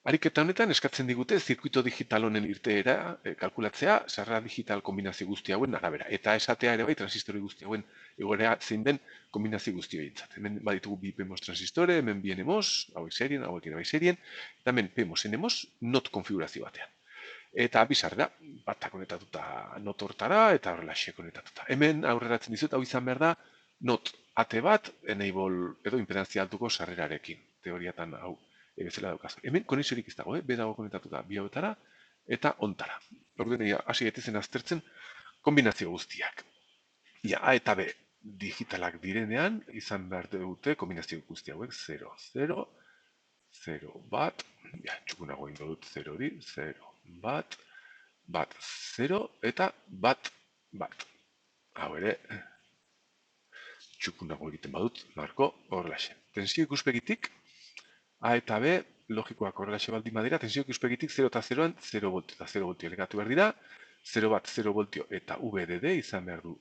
Ariketa honetan eskatzen digute zirkuito digital honen irteera kalkulatzea sarrera digital kombinazio guzti hauen arabera. Eta esatea ere bai transistori guzti hauen egoera zein den kombinazio guzti horientzat. Hemen baditugu bi PMOS transistore, hemen bi NMOS, hauek serien, hauek ere bai serien, eta hemen PMOS NMOS not konfigurazio batean. Eta bi sarrera, bata konetatuta not hortara eta horrelaxe konetatuta. Hemen aurreratzen dizut, hau izan behar da, not ate bat enable edo impedantzia altuko sarrerarekin. Teoriatan hau bezala daukazu. Hemen konexiorik ez dago, B dago konetatuta bi hauetara eta ontara. Orduan, hasi gaitezen aztertzen kombinazio guztiak. Ja, A eta B digitalak direnean, izan behar dute kombinazio guzti hauek 0, 0, 0, bat, ja, txukunago ingo dut 0 hori, 0, bat, bat, 0, eta bat, bat. Hau ere, txukunago egiten badut, marko horrelaxe. Tensio ikuspegitik, A eta B, logikoak horrelaxe baldin badira, tensio ikuspegitik 0 eta 0an 0 voltio eta 0 voltio elegatu behar dira, 0 bat 0 voltio eta VDD izan behar du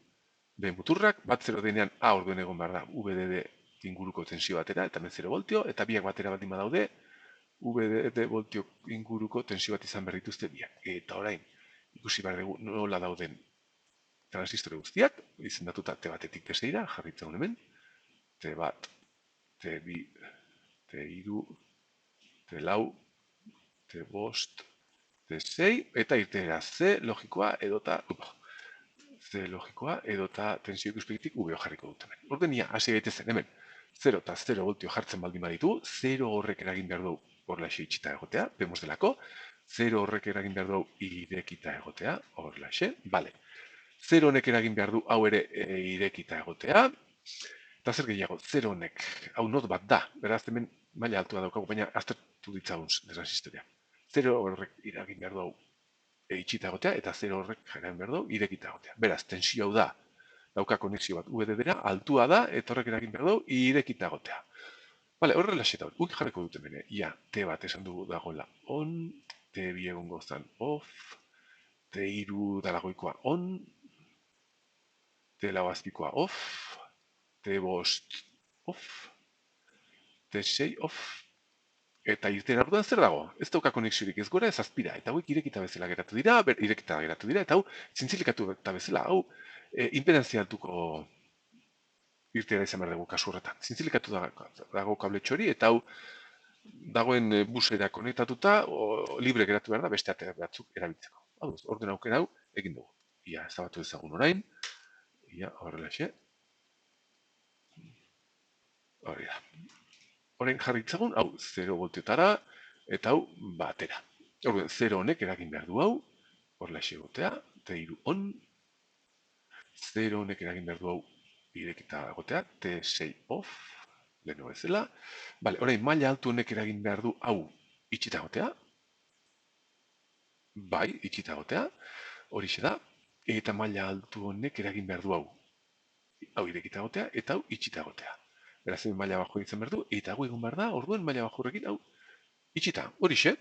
B muturrak, bat 0 denean A orduen egon behar da VDD inguruko tensio batera, eta hemen 0 voltio, eta biak batera baldin badaude, VDD voltio inguruko tensio bat izan behar dituzte biak. Eta orain, ikusi behar dugu nola dauden transistore guztiak, izendatuta T batetik T6ra, jarritzen hemen, T bat, T2, T3, T4, T5, T6, eta irteera C logikoa edota C logikoa edota tensio ikuspegitik UBO jarriko dut hemen. Ordenia, hasi gaitezen hemen, 0 eta 0 voltio jartzen baldin baditu, 0 horrek eragin behar du horrelaxe itxita egotea, vemos delako, 0 horrek eragin behar du irekita egotea, horrelaxe, bale. 0 honek eragin behar du hau ere irekita egotea, eta zer gehiago, 0 honek, hau not bat da, beraz hemen maila altua daukagu, baina aztertu ditzagun transistoriak. 0 horrek eragin behar du itxita egotea, eta 0 horrek eragin behar du irekita egotea. Beraz, tensio hau da, dauka konexio bat VDD-ra, altua da, eta horrek eragin behar du irekita egotea. Bale, horrela xeta hori, uik jarriko dute bene, ia, T bat esan dugu dagoela on, T2 egongo zan off, T3 dalagoikoa on, T4 azpikoa off, T5 off, T6 off, eta irtera orduan zer dago? Ez dauka konexiorik ez gora ez azpira, eta hauek irekita bezala geratu dira, eta hau zintzilikatu eta bezala, hau impedantzia altuko irtera izan behar dugu kasu horretan. Zintzilikatu dago kabletxo hori, eta hau dagoen busera konektatuta, libre geratu behar da beste ate batzuk erabiltzeko. Hau, orden aukera hau egin dugu. Ia, ezabatu ezagun orain, ia, horrelaxe. Hori da. Orain jarritzagun, hau 0 voltiotara, eta hau batera. Orduan, 0 honek eragin behar du hau, horrelaxe egotea, T3 on, 0 honek eragin behar du hau irekita egotea, T6 off, leheno bezala. Bale, orain, maila altu honek eragin behar du hau itxita egotea, bai, itxita egotea, horixe da, eta maila altu honek eragin behar du hau irekita egotea, eta hau itxita egotea. Beraz, maila bajo egiten behar du, eta hau egon behar da, orduan maila bajo horrekin, hau itxita, horixe,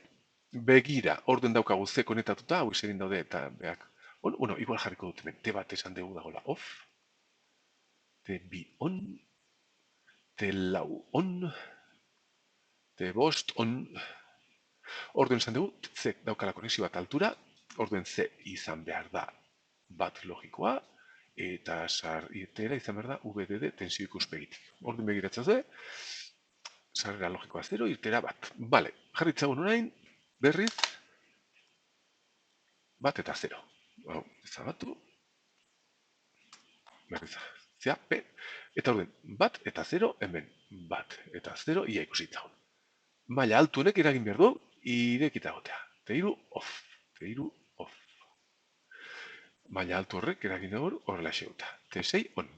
begira, orduen daukagu ze konetatuta, hau izegin daude, eta behak, bueno, igual jarriko dut hemen, T bat esan dugu dagoela off, T2 on, T4 on, T5 on, orduen esan dugu, Z daukala konexio bat altura, orduen Z izan behar da bat logikoa, eta sarritera izan behar da VDD tensio ikuspegitik. Orduen begiratzen ze, sarrera logikoa 0, irtera bat. Bale, jarritzagun orain, berriz, bat eta 0. Hau, ezabatu, berriz, zea, P. Eta orduen, bat eta 0, hemen, bat eta 0, ia ikusitzagun. Maila altunek eragin behar du, irekita gotea. T3 off, T3 off. Maila altu horrek eragin behar horrela xeuta. T6 on.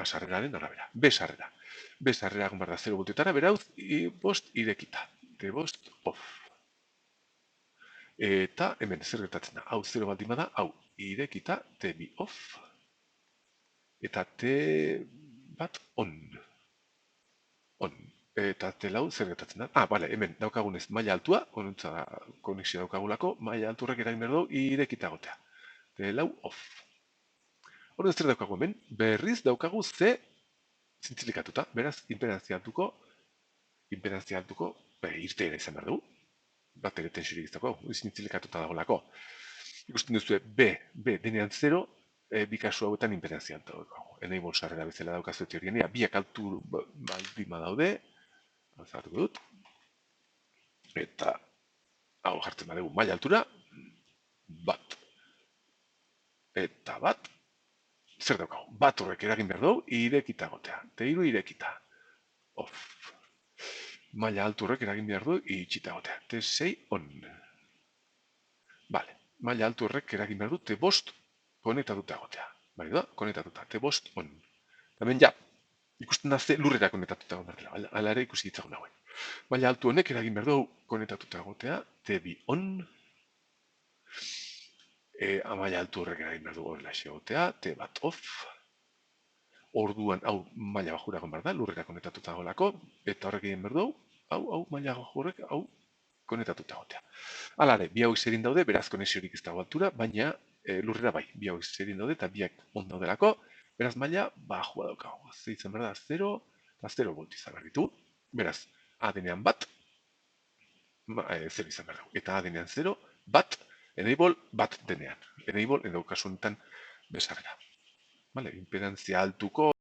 Sarreraren arabera. B sarrera. B sarrera egon behar da 0 voltiotara, berauz, bost irekita. T5 off. Eta hemen zer gertatzen da. Hau 0 baldin bada, hau irekita, T2 off. Eta T bat on. On. Eta T4 zer gertatzen da. Bale, hemen daukagunez maila altua, konuntza da konexio daukagulako, maila alturrek eragin behar du irekita gotea. T4 off. Horren zer daukagu hemen, berriz daukagu Z zintzilikatuta, beraz, impedantzia altuko irteera izan behar dugu. Bat ere tensiorik izateko, izin itzilikatuta dagoelako. Ikusten duzu, B denean 0, bi kasu hauetan impedantzia alta daukagu. Enable sarrera bezala daukazu teorian, biak altu baldima daude, altzatuko dut, eta hau jartzen badugu maila altura, bat, eta bat, zer daukagu? Bat horrek eragin behar dugu, irekita gotea. T3 irekita. Off. Maila altu horrek eragin behar du, itxita gotea. T6 on. Vale. Maila altu horrek eragin behar du, T5 konektatuta gotea. Bai da, konektatuta. T5 on. Hemen ja, ikusten da ze lurrera konektatuta gotea. Ala ere ikusi ditzagun hauen. Maila altu honek eragin behar du, konektatuta gotea. T2 on. Maila altu horrek eragin behar du horrela gotea. T1 off. Orduan, hau maila bajura egon behar da, lurrera konektatuta dagoelako, eta horrek egin behar du, hau maila horrek, hau konektatuta gotea. Hala ere, bi hauek zerin daude, beraz konexiorik ez dago altura, baina lurrera bai, bi hauek zerin daude, eta biak on daudelako, beraz maila bajua daukagu. Zeitzen behar da, 0 eta 0 volt izan behar ditu. Beraz, A denean bat, 0 izan behar dugu. Eta A denean 0, bat, enable bat denean. Enable, edo kasu honetan, besarrera. Vale, impedantzia altuko